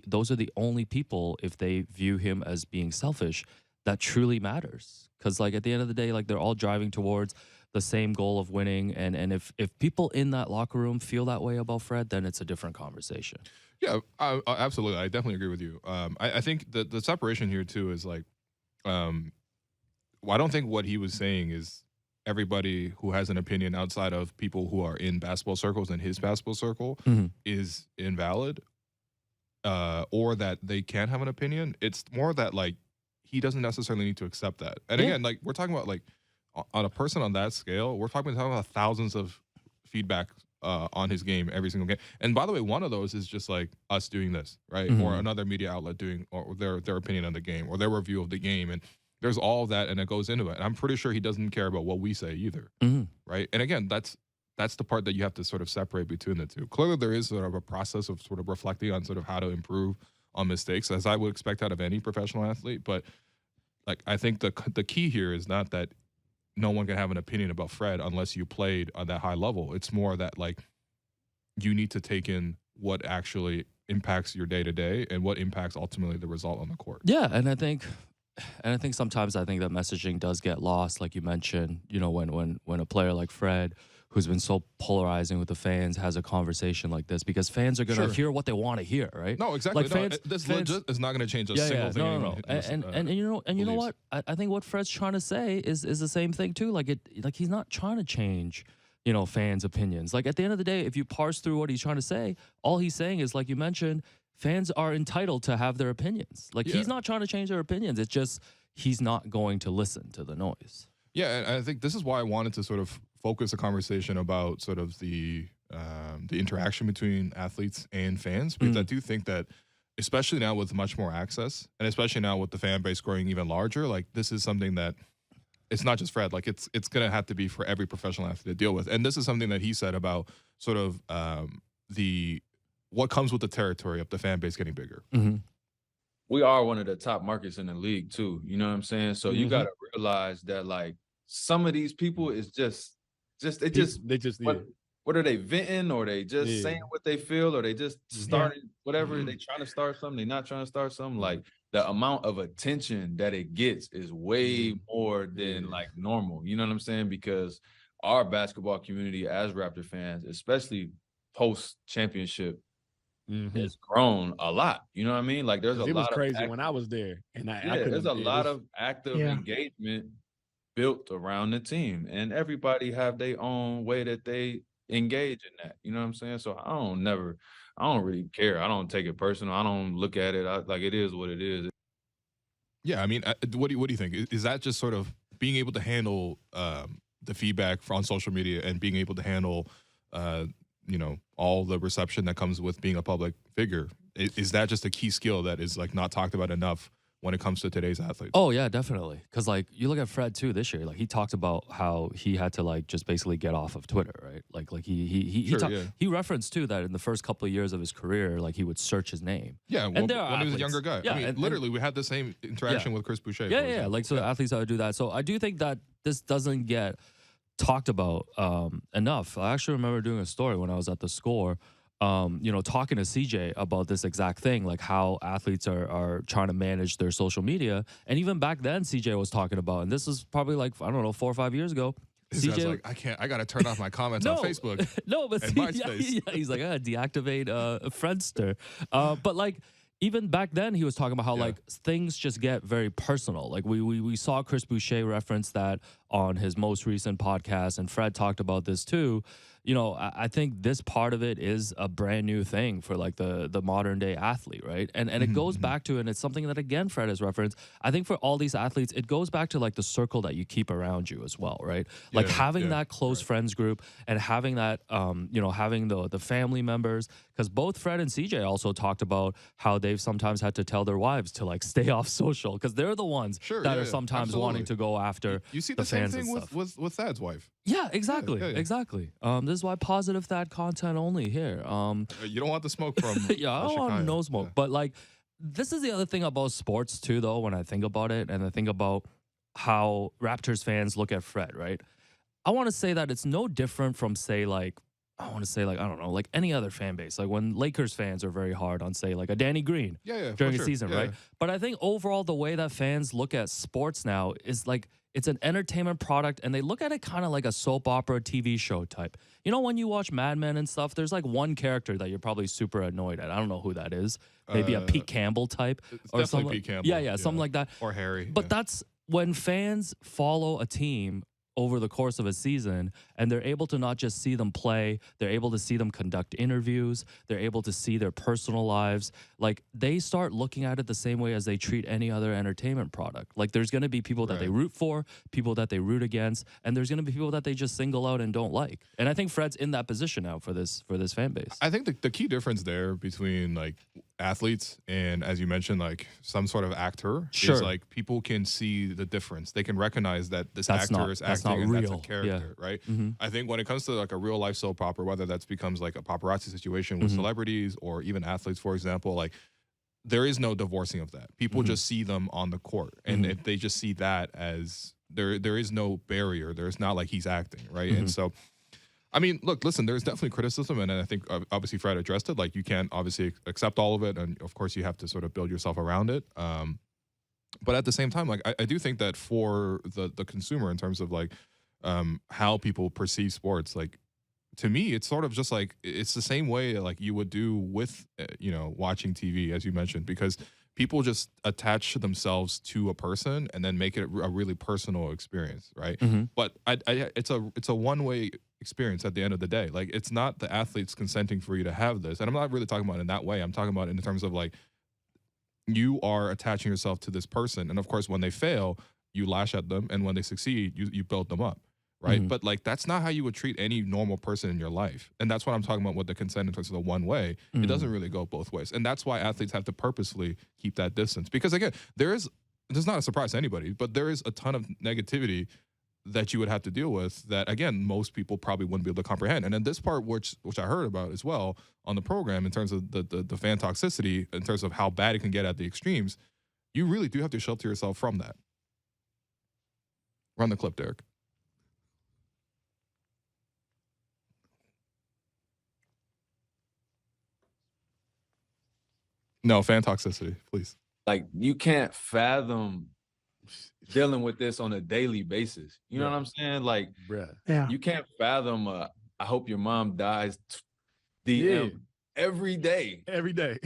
those are the only people, if they view him as being selfish, that truly matters. Because like at the end of the day, like they're all driving towards the same goal of winning. And if people in that locker room feel that way about Fred, then it's a different conversation. Yeah, absolutely. I definitely agree with you. I think the separation here too is like, I don't think what he was saying is everybody who has an opinion outside of people who are in basketball circles and his basketball circle is invalid, or that they can't have an opinion. It's more that like he doesn't necessarily need to accept that. And again, like we're talking about like on a person on that scale, we're talking about thousands of feedback on his game every single game. And by the way, one of those is just like us doing this, right? Or another media outlet doing or their opinion on the game or their review of the game. And there's all of that, and it goes into it. And I'm pretty sure he doesn't care about what we say either, right? And again, that's the part that you have to sort of separate between the two. Clearly, there is sort of a process of sort of reflecting on sort of how to improve on mistakes, as I would expect out of any professional athlete. But like, I think the key here is not that no one can have an opinion about Fred unless you played on that high level. It's more that like you need to take in what actually impacts your day to day and what impacts ultimately the result on the court. Yeah, and I think sometimes that messaging does get lost, like you mentioned. When a player like Fred, who's been so polarizing with the fans, has a conversation like this, because fans are going to hear what they want to hear, right? No, exactly. Like fans is not going to change a single thing. No. And you know what? I think what Fred's trying to say is the same thing too. Like he's not trying to change, fans' opinions. Like at the end of the day, if you parse through what he's trying to say, all he's saying is, like you mentioned, fans are entitled to have their opinions. Like he's not trying to change their opinions. It's just he's not going to listen to the noise. Yeah, and I think this is why I wanted to sort of focus the conversation about sort of the interaction between athletes and fans, because I do think that, especially now with much more access, and especially now with the fan base growing even larger, like this is something that it's not just Fred, like it's gonna have to be for every professional athlete to deal with. And this is something that he said about sort of what comes with the territory of the fan base getting bigger. We are one of the top markets in the league too. You know what I'm saying? So you got to realize that like some of these people is what are they venting, or they just saying what they feel, or they just starting whatever they trying to start something, they not trying to start something. Like the amount of attention that it gets is way more than like normal. You know what I'm saying? Because our basketball community as Raptor fans, especially post championship, has grown a lot. You know what I mean? Like there's a lot of crazy when I was there, and there's a lot of active engagement built around the team, and everybody have their own way that they engage in that. You know what I'm saying? So I don't really care. I don't take it personal. I don't look at it like it is what it is. Yeah, I mean, what do you think? Is that just sort of being able to handle the feedback on social media and being able to handle all the reception that comes with being a public figure? Is that just a key skill that is like not talked about enough when it comes to today's athletes? Oh yeah, definitely. Because like you look at Fred too this year, like he talked about how he had to like just basically get off of Twitter, right? Like he referenced too that in the first couple of years of his career, like he would search his name. Yeah, and when he was a younger guy. Yeah, I mean, literally, we had the same interaction with Chris Boucher. Yeah. Like so, the athletes that would do that. So I do think that this doesn't get talked about enough. I actually remember doing a story when I was at the Score. Talking to CJ about this exact thing, like how athletes are trying to manage their social media. And even back then, CJ was talking about, and this is probably like, I don't know, 4 or 5 years ago. CJ like, I got to turn off my comments on Facebook. No, but and MySpace. He's like, I got to deactivate Friendster. But like, even back then, he was talking about how like things just get very personal. Like we saw Chris Boucher reference that on his most recent podcast, and Fred talked about this too. I think this part of it is a brand new thing for like the modern day athlete, right? And it goes back to, and it's something that again Fred has referenced. I think for all these athletes, it goes back to like the circle that you keep around you as well, right? Like having that close friends group and having that, having the family members. Because both Fred and CJ also talked about how they've sometimes had to tell their wives to like stay off social because they're the ones that are sometimes wanting to go after. You see the same thing with Thad's wife. Yeah, exactly. Exactly. This is why positive Thad content only here. You don't want the smoke from I don't want no smoke. Yeah. But like, this is the other thing about sports too, though, when I think about it, and I think about how Raptors fans look at Fred, right? I want to say that it's no different from, say, like, I don't know, like any other fan base. Like when Lakers fans are very hard on, say, like a Danny Green during a season, right? But I think overall, the way that fans look at sports now is like, it's an entertainment product, and they look at it kind of like a soap opera TV show type. You know, when you watch Mad Men and stuff, there's like one character that you're probably super annoyed at. I don't know who that is. Maybe a Pete Campbell type. Or something. Pete Campbell. Yeah, something like that. Or Harry. But that's when fans follow a team over the course of a season, and they're able to not just see them play, they're able to see them conduct interviews, they're able to see their personal lives. Like, they start looking at it the same way as they treat any other entertainment product. Like, there's going to be people that they root for, people that they root against, and there's going to be people that they just single out and don't like. And I think Fred's in that position now for this fan base. I think the key difference there between like athletes and, as you mentioned, like some sort of actor is like people can see the difference. They can recognize that this actor is acting and that's a character, right? I think when it comes to like a real life soap opera, whether that becomes like a paparazzi situation with celebrities or even athletes, for example, like there is no divorcing of that. People just see them on the court, and if they just see that as there is no barrier. There's not like he's acting, right? And so, I mean, look, listen, there's definitely criticism, and I think obviously Fred addressed it. Like, you can't obviously accept all of it, and of course you have to sort of build yourself around it. But at the same time, like I do think that for the consumer, in terms of like how people perceive sports, like to me, it's sort of just like it's the same way like you would do with watching TV, as you mentioned, because people just attach themselves to a person and then make it a really personal experience, right? But it's a one-way experience at the end of the day. Like, it's not the athletes consenting for you to have this, and I'm not really talking about it in that way. I'm talking about it in terms of like, you are attaching yourself to this person, and of course when they fail, you lash at them, and when they succeed, you build them up. right? But like that's not how you would treat any normal person in your life. And that's what I'm talking about with the consent in terms of the one way. It doesn't really go both ways. And that's why athletes have to purposefully keep that distance. Because again, there's not a surprise to anybody, but there is a ton of negativity that you would have to deal with that, again, most people probably wouldn't be able to comprehend. And then this part, which I heard about as well on the program in terms of the fan toxicity, in terms of how bad it can get at the extremes, you really do have to shelter yourself from that. Run the clip, Derek. No, fan toxicity, please. Like, you can't fathom dealing with this on a daily basis. You know what I'm saying? Like, you can't fathom I hope your mom dies DM every day. Every day.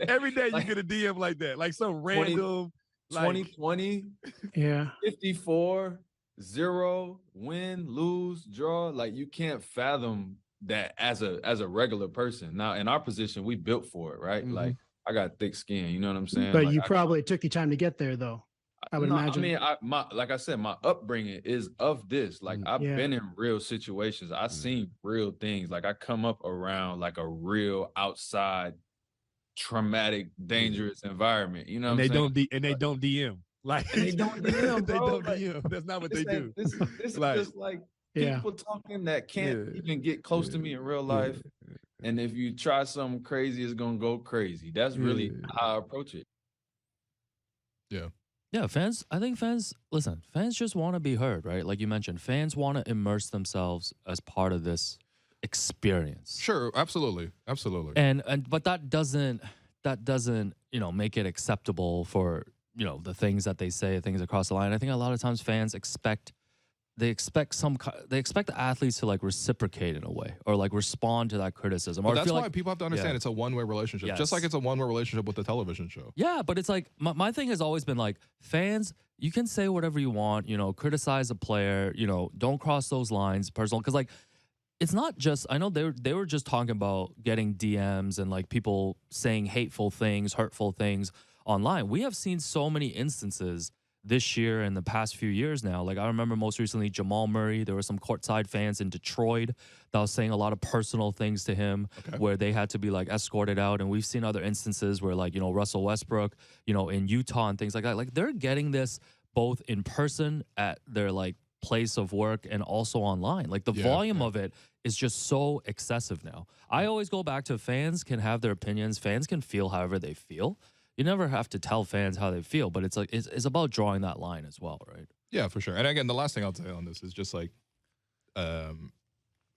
Every day like, you get a DM like that. Like some random 2020, 54, 0, win, lose, draw. Like, you can't fathom that as a regular person. Now, in our position, we built for it, right? Like, I got thick skin, you know what I'm saying? But like, you probably took the time to get there, though. I would imagine. I mean, like I said, my upbringing is of this. Like, I've been in real situations. I've seen real things. Like, I come up around like a real outside, traumatic, dangerous environment. You know what I'm saying? And they don't DM. Like, and they don't DM, they bro. don't DM. That's not what they do. This is just like people talking that can't even get close to me in real life. And if you try something crazy, it's gonna go crazy. That's really how I approach it. Yeah, fans, I think fans just want to be heard, right? Like you mentioned, fans want to immerse themselves as part of this experience. Sure, absolutely. But that doesn't, make it acceptable for, the things that they say, things across the line. I think a lot of times fans expect the athletes to like reciprocate in a way or like respond to that criticism. But that's why people have to understand it's a one-way relationship, just like it's a one-way relationship with the television show. Yeah, but it's like my thing has always been like fans, you can say whatever you want, criticize a player, don't cross those lines personal. Because like it's not just, I know they were just talking about getting DMs and like people saying hateful things, hurtful things online. We have seen so many instances this year and the past few years now. Like I remember most recently Jamal Murray, there were some courtside fans in Detroit that was saying a lot of personal things to him where they had to be like escorted out. And we've seen other instances where like, Russell Westbrook, in Utah and things like that. Like they're getting this both in person at their like place of work and also online. Like the volume of it is just so excessive now. I always go back to fans can have their opinions. Fans can feel however they feel. You never have to tell fans how they feel, but it's like it's about drawing that line as well, right? Yeah, for sure. And again, the last thing I'll say on this is just like,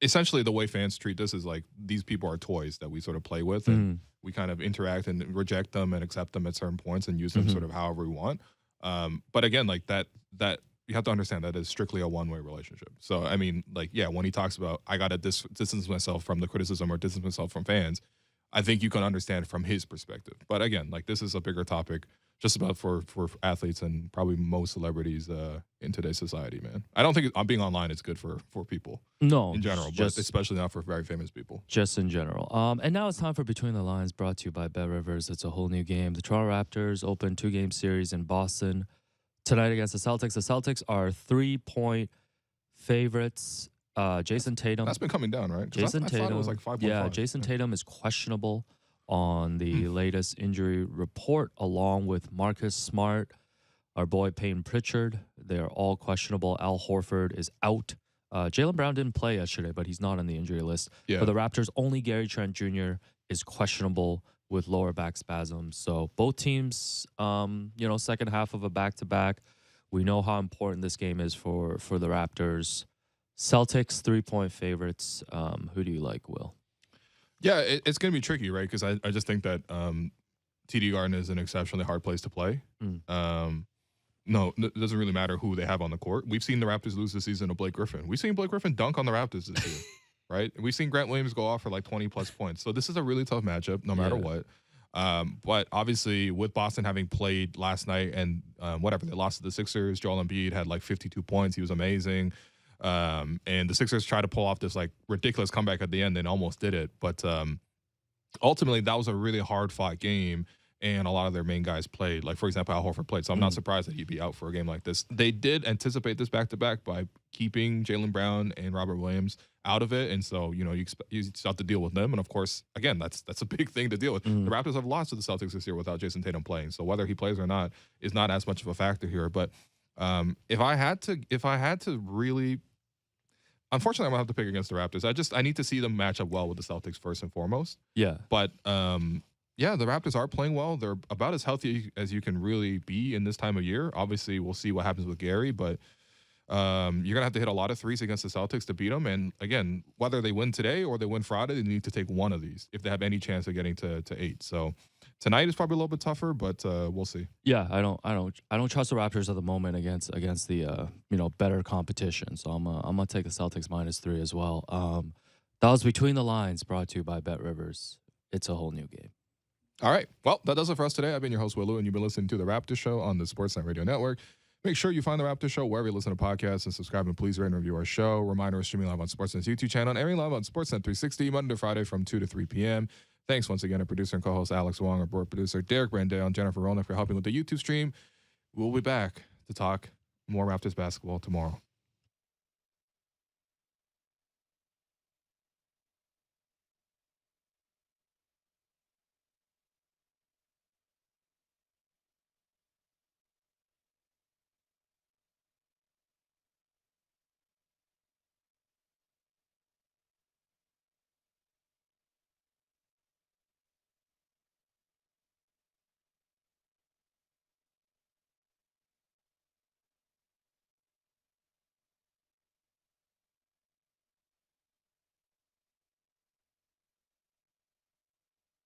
essentially the way fans treat this is like these people are toys that we sort of play with, and we kind of interact and reject them and accept them at certain points and use them sort of however we want. But again, like that you have to understand that is strictly a one-way relationship. So I mean, like, yeah, when he talks about I gotta distance myself from the criticism or distance myself from fans, I think you can understand from his perspective. But again, like this is a bigger topic just about for athletes and probably most celebrities in today's society, man. I don't think being online is good for people in general, but especially not for very famous people. Just in general. And now it's time for Between the Lines, brought to you by Bet Rivers. It's a whole new game. The Toronto Raptors open 2-game series in Boston tonight against the Celtics. The Celtics are 3-point favorites. Jason Tatum. That's been coming down, right? Jason Tatum. I thought it was like 5.5. Yeah, Jason Tatum is questionable on the latest injury report, along with Marcus Smart, our boy Payne Pritchard. They're all questionable. Al Horford is out. Jaylen Brown didn't play yesterday, but he's not on the injury list. For the Raptors, only Gary Trent Jr. is questionable with lower back spasms. So both teams, second half of a back-to-back. We know how important this game is for the Raptors. Celtics 3-point favorites. Who do you like, Will? Yeah, it's going to be tricky, right? Because I just think that TD Garden is an exceptionally hard place to play. No, it doesn't really matter who they have on the court. We've seen the Raptors lose this season to Blake Griffin. We've seen Blake Griffin dunk on the Raptors this year, right? We've seen Grant Williams go off for like 20-plus points. So this is a really tough matchup no matter what. But obviously, with Boston having played last night and they lost to the Sixers, Joel Embiid had like 52 points. He was amazing. And the Sixers tried to pull off this like ridiculous comeback at the end and almost did it. But ultimately, that was a really hard-fought game. and a lot of their main guys played. Like, for example, Al Horford played. So I'm not surprised that he'd be out for a game like this. They did anticipate this back-to-back by keeping Jaylen Brown and Robert Williams out of it. And so, you still have to deal with them. And, of course, again, that's a big thing to deal with. The Raptors have lost to the Celtics this year without Jason Tatum playing. So whether he plays or not is not as much of a factor here. But if I had to really – unfortunately, I'm going to have to pick against the Raptors. I need to see them match up well with the Celtics first and foremost. Yeah. But yeah, the Raptors are playing well. They're about as healthy as you can really be in this time of year. Obviously, we'll see what happens with Gary, but you're going to have to hit a lot of threes against the Celtics to beat them. And again, whether they win today or they win Friday, they need to take one of these if they have any chance of getting to 8. So tonight is probably a little bit tougher, but we'll see. Yeah, I don't trust the Raptors at the moment against the better competition. So I'm gonna take the Celtics -3 as well. That was Between the Lines, brought to you by Bet Rivers. It's a whole new game. All right. Well, that does it for us today. I've been your host, Willow, and you've been listening to the Raptors Show on the Sportsnet Radio Network. Make sure you find the Raptors Show wherever you listen to podcasts and subscribe, and please rate and review our show. Reminder, we're streaming live on Sportsnet's YouTube channel and airing live on Sportsnet 360 Monday to Friday from 2 to 3 p.m. Thanks once again to producer and co-host Alex Wong, our board producer Derek Brandale, and Jennifer Rona for helping with the YouTube stream. We'll be back to talk more Raptors basketball tomorrow.